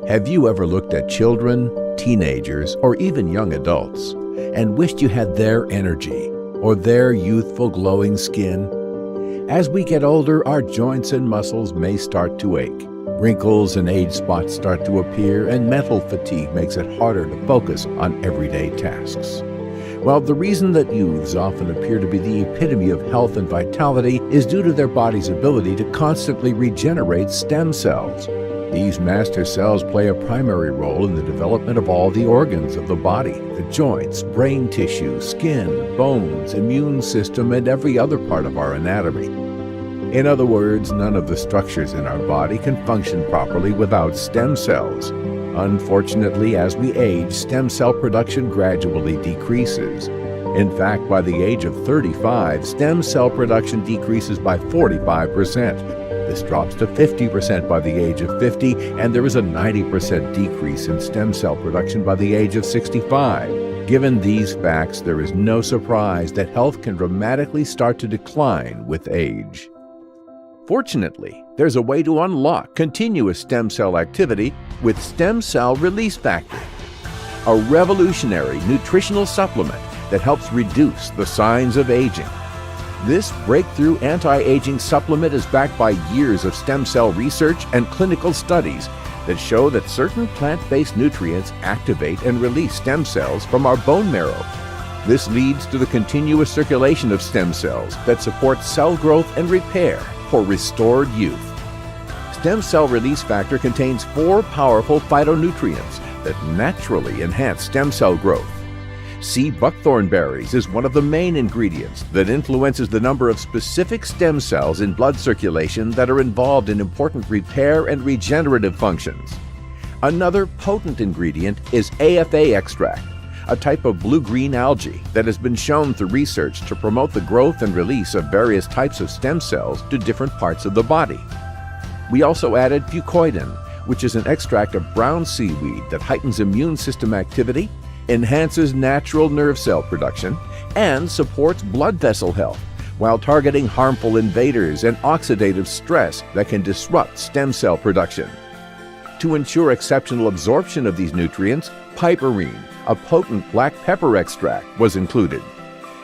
Have you ever looked at children, teenagers, or even young adults and wished you had their energy or their youthful glowing skin? As we get older, our joints and muscles may start to ache. Wrinkles and age spots start to appear, and mental fatigue makes it harder to focus on everyday tasks. Well, the reason that youths often appear to be the epitome of health and vitality is due to their body's ability to constantly regenerate stem cells. These master cells play a primary role in the development of all the organs of the body, the joints, brain tissue, skin, bones, immune system, and every other part of our anatomy. In other words, none of the structures in our body can function properly without stem cells. Unfortunately, as we age, stem cell production gradually decreases. In fact, by the age of 35, stem cell production decreases by 45%. This drops to 50% by the age of 50, and there is a 90% decrease in stem cell production by the age of 65. Given these facts, there is no surprise that health can dramatically start to decline with age. Fortunately, there's a way to unlock continuous stem cell activity with stem cell release factor, a revolutionary nutritional supplement that helps reduce the signs of aging. This breakthrough anti-aging supplement is backed by years of stem cell research and clinical studies that show that certain plant-based nutrients activate and release stem cells from our bone marrow. This leads to the continuous circulation of stem cells that support cell growth and repair for restored youth. Stem cell release factor contains 4 powerful phytonutrients that naturally enhance stem cell growth. Sea buckthorn berries is one of the main ingredients that influences the number of specific stem cells in blood circulation that are involved in important repair and regenerative functions. Another potent ingredient is AFA extract, a type of blue-green algae that has been shown through research to promote the growth and release of various types of stem cells to different parts of the body. We also added fucoidan, which is an extract of brown seaweed that heightens immune system activity, enhances natural nerve cell production, and supports blood vessel health, while targeting harmful invaders and oxidative stress that can disrupt stem cell production. To ensure exceptional absorption of these nutrients, piperine, a potent black pepper extract, was included.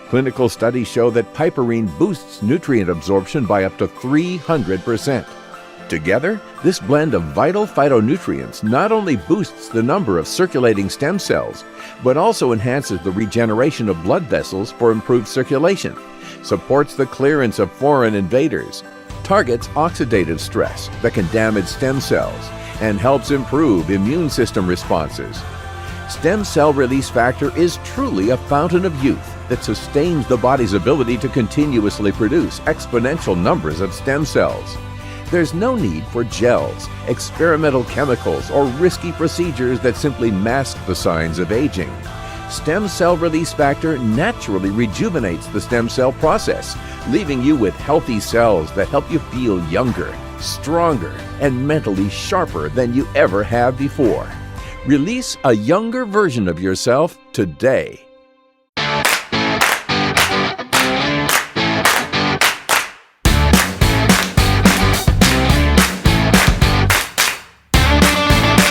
Clinical studies show that piperine boosts nutrient absorption by up to 300%. Together, this blend of vital phytonutrients not only boosts the number of circulating stem cells, but also enhances the regeneration of blood vessels for improved circulation, supports the clearance of foreign invaders, targets oxidative stress that can damage stem cells, and helps improve immune system responses. Stem cell release factor is truly a fountain of youth that sustains the body's ability to continuously produce exponential numbers of stem cells. There's no need for gels, experimental chemicals, or risky procedures that simply mask the signs of aging. Stem cell release factor naturally rejuvenates the stem cell process, leaving you with healthy cells that help you feel younger, stronger, and mentally sharper than you ever have before. Release a younger version of yourself today.